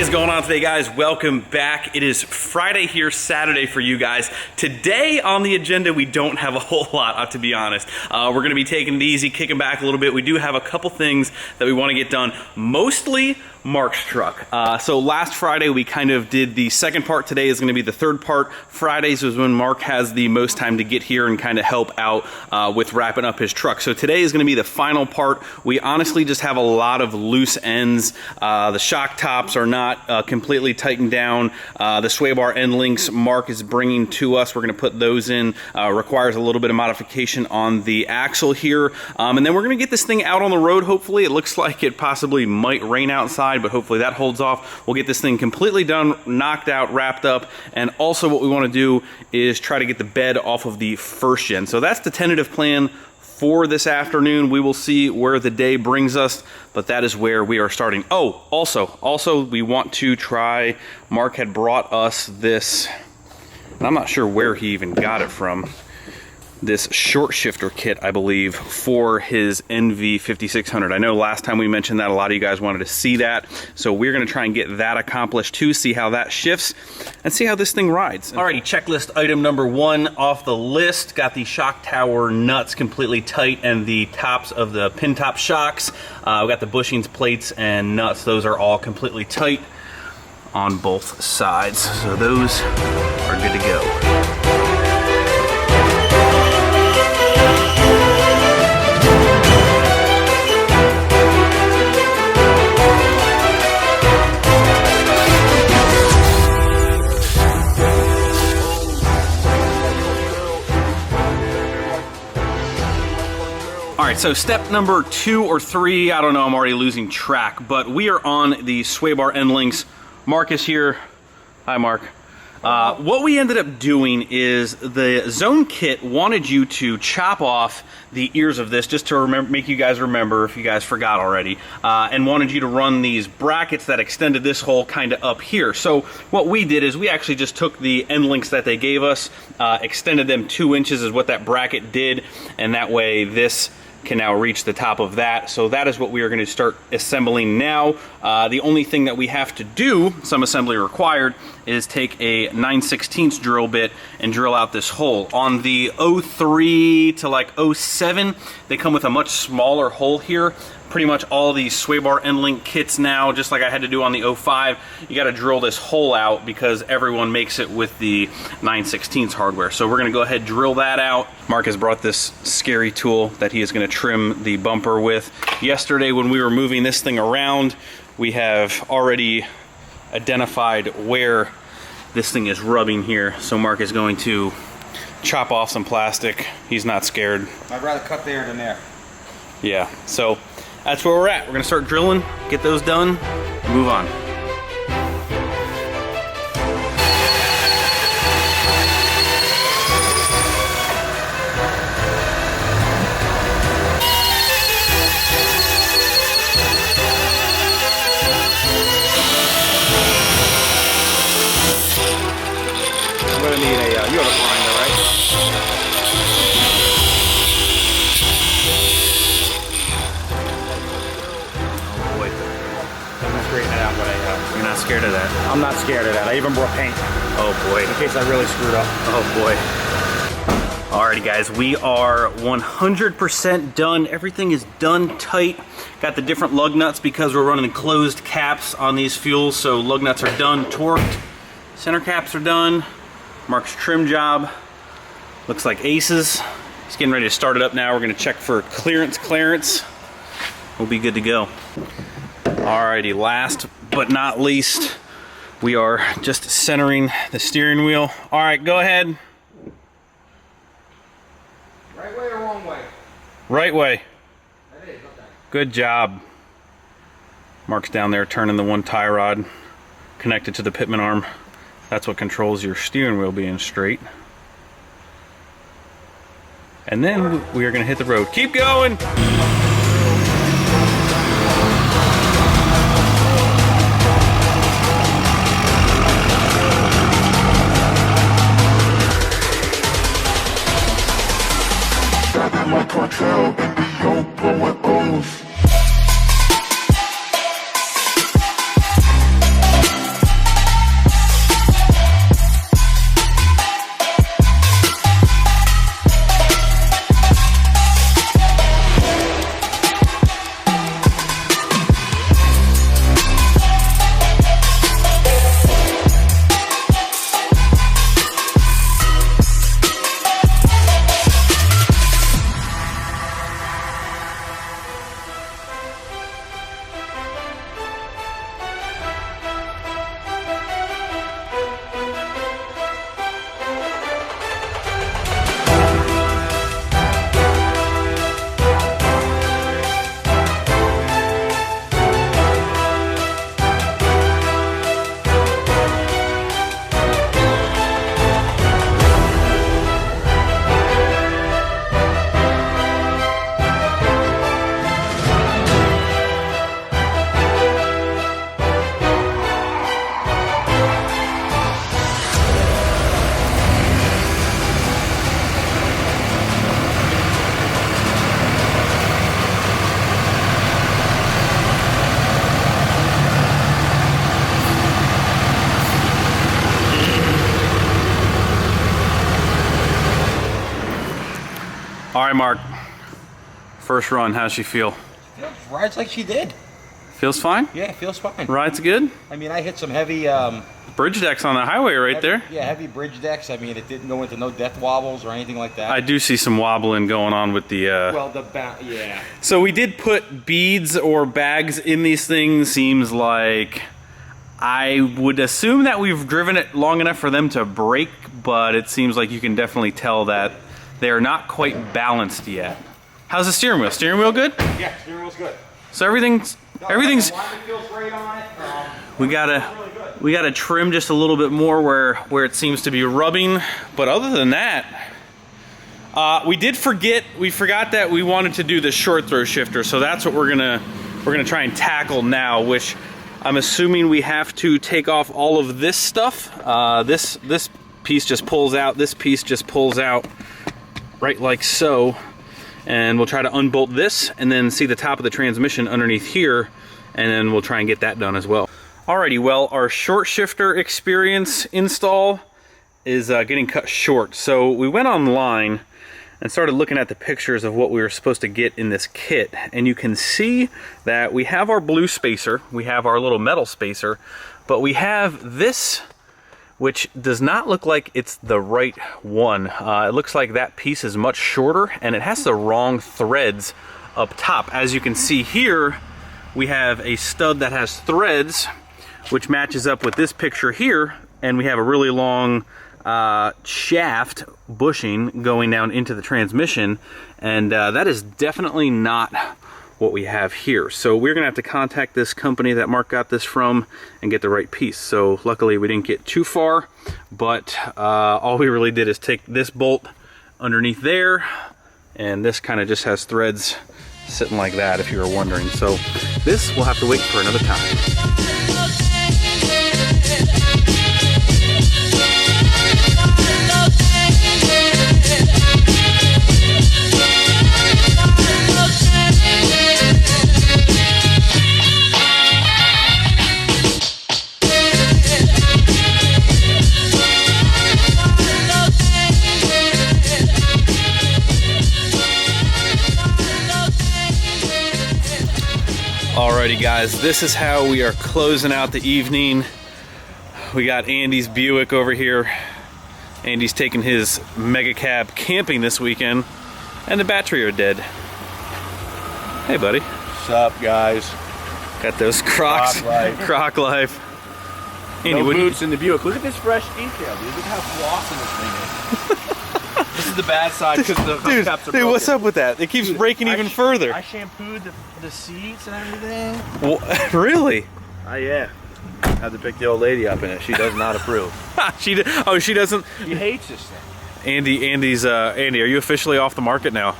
is going on today, guys? Welcome back. It is Friday here, Saturday for you guys. Today on the agenda, we don't have a whole lot, to be honest. We're going to be taking it easy, kicking back a little bit. We do have a couple things that we want to get done, mostly Mark's truck. So last Friday, we kind of did the second part. Today is going to be the third part. Fridays is when Mark has the most time to get here and kind of help out with wrapping up his truck. So today is going to be the final part. We honestly just have a lot of loose ends. The shock tops are not completely tightened down. The sway bar end links Mark is bringing to us, we're going to put those in. Requires a little bit of modification on the axle here. And then we're going to get this thing out on the road, hopefully. It looks like it possibly might rain outside, but hopefully that holds off. We'll get this thing completely done, knocked out, wrapped up, and also what we want to do is try to get the bed off of the first gen. So that's the tentative plan for this afternoon. We will see where the day brings us, but that is where we are starting. Oh, also we want to try, Mark had brought us this, and I'm not sure where he even got it from, this short shifter kit, I believe, for his NV5600. I know last time we mentioned that a lot of you guys wanted to see that, so we're going to try and get that accomplished too, see how that shifts, and see how this thing rides. Alrighty, checklist item number one off the list. Got the shock tower nuts completely tight and the tops of the pin top shocks. We got the bushings, plates, and nuts. Those are all completely tight on both sides, so those are good to go. All right, so step number 2 or 3, I don't know, I'm already losing track, but we are on the sway bar end links. Mark is here. Hi, Mark. What we ended up doing is the Zone Kit wanted you to chop off the ears of this, just to make you guys remember if you guys forgot already, and wanted you to run these brackets that extended this hole kind of up here. So what we did is we actually just took the end links that they gave us, extended them 2 inches is what that bracket did, and that way this can now reach the top of that. So that is what we are going to start assembling now. The only thing that we have to do, some assembly required, is take a 9/16 drill bit and drill out this hole. On the 03 to like 07, they come with a much smaller hole here. Pretty much all these sway bar end link kits now, just like I had to do on the 05, you got to drill this hole out because everyone makes it with the 9/16 hardware. So we're going to go ahead and drill that out. Mark has brought this scary tool that he is going to trim the bumper with. Yesterday when we were moving this thing around, we have already identified where this thing is rubbing here. So Mark is going to chop off some plastic. He's not scared. I'd rather cut there than there. Yeah, so that's where we're at. We're gonna start drilling, get those done, and move on. I'm gonna need a, you have a grinder, right? Straighten it out, but You're not scared of that? I'm not scared of that. I even brought paint. Oh boy. In case I really screwed up. Oh boy. Alrighty guys, we are 100% done. Everything is done tight. Got the different lug nuts because we're running closed caps on these fuels, so lug nuts are done, torqued. Center caps are done. Mark's trim job looks like aces. He's getting ready to start it up now. We're gonna check for clearance. We'll be good to go. Alrighty, last but not least, we are just centering the steering wheel. Alright, go ahead. Right way or wrong way? Right way. That is, okay. Good job. Mark's down there turning the one tie rod connected to the pitman arm. That's what controls your steering wheel being straight. And then we are going to hit the road. Keep going! cartel in the yoke blowing O's. Mark. First run, how's she feel? Rides like she did. Feels fine? Yeah, it feels fine. Rides good? I mean, I hit some heavy... bridge decks on the highway right there. Yeah, heavy bridge decks. I mean, it didn't go into no death wobbles or anything like that. I do see some wobbling going on with the... Well, yeah. So we did put beads or bags in these things. Seems like... I would assume that we've driven it long enough for them to break, but it seems like you can definitely tell that they're not quite balanced yet. How's the steering wheel? Steering wheel good? Yeah, steering wheel's good. So everything's... The alignment feels great on it. We gotta trim just a little bit more where it seems to be rubbing, but other than that, we forgot that we wanted to do the short throw shifter, so that's what we're gonna try and tackle now, which I'm assuming we have to take off all of this stuff. This piece just pulls out, this piece just pulls out, right like so. And we'll try to unbolt this and then see the top of the transmission underneath here, and then we'll try and get that done as well. Alrighty, well, our short shifter experience install is getting cut short. So we went online and started looking at the pictures of what we were supposed to get in this kit, and you can see that we have our blue spacer, we have our little metal spacer, but we have this, which does not look like it's the right one. It looks like that piece is much shorter, and it has the wrong threads up top. As you can see here, we have a stud that has threads, which matches up with this picture here, and we have a really long shaft bushing going down into the transmission, and that is definitely not what we have here. So we're gonna have to contact this company that Mark got this from and get the right piece. So luckily we didn't get too far, but all we really did is take this bolt underneath there, and this kind of just has threads sitting like that, if you were wondering. So this will have to wait for another time. Alrighty guys, this is how we are closing out the evening. We got Andy's Buick over here. Andy's taking his mega cab camping this weekend, and the battery are dead. Hey buddy. What's up, guys? Got those Crocs. Croc life. Croc life. Andy, No what boots in the Buick. Look at this fresh detail, dude. Look how flossing this thing is. This is the bad side because the hubcaps are broken. what's up with that? It keeps breaking even further. I shampooed the seats and everything. Really? Yeah. Had to pick the old lady up in it. She does not approve. She doesn't. She hates this thing. Andy, are you officially off the market now?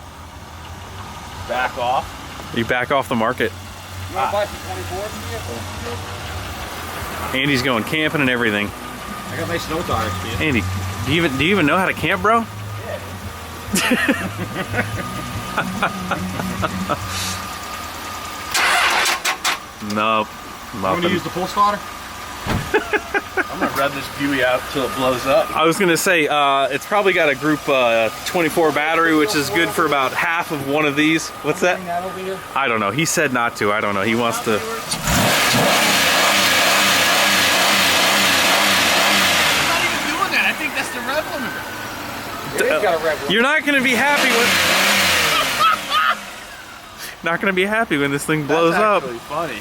Back off. You back off the market. You want to buy some 24s for you? Andy's going camping and everything. I got my snow tires for you. Andy, do you even know how to camp, bro? Nope. I'm going to use the pull starter? I'm going to rev this Buick out till it blows up. I was gonna say, it's probably got a group 24 battery, which is good for about half of one of these. What's that? Bring that over here. I don't know. He said not to. I don't know. He wants to. I'm not even doing that. I think that's the rev limiter. It's got a red one. You're not gonna be happy when. Not gonna be happy when this thing blows up. That's actually funny.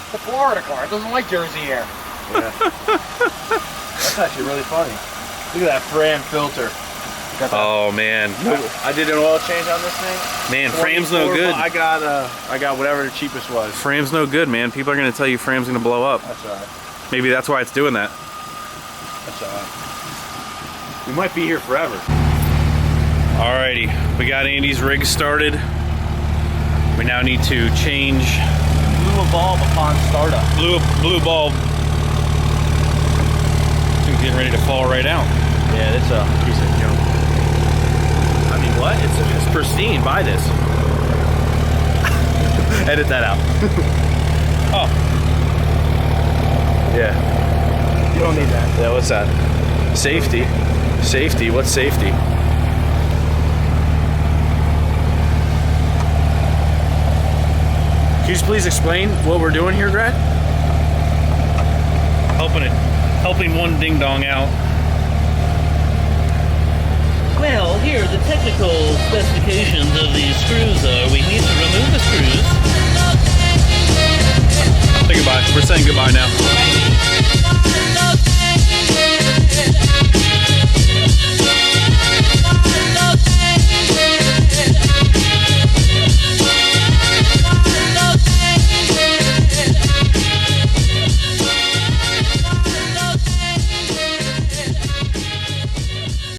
It's a Florida car. It doesn't like Jersey air. Yeah. That's actually really funny. Look at that Fram filter. Oh man. I did an oil change on this thing. Man, Fram's no good. I got whatever the cheapest was. Fram's no good, man. People are gonna tell you Fram's gonna blow up. That's alright. Maybe that's why it's doing that. That's alright. We might be here forever. Alrighty, we got Andy's rig started. We now need to change Blew a bulb upon startup. blue bulb. It's getting ready to fall right out. Yeah, it's a piece of junk. I mean, what? It's pristine. Buy this. Edit that out. Oh, Yeah. You don't need that. yeah. What's that? Safety. Safety. What's safety? Can you just please explain what we're doing here, Greg? Helping one ding dong out. Well, here the technical specifications of these screws are we need to remove the screws. Say goodbye. We're saying goodbye now.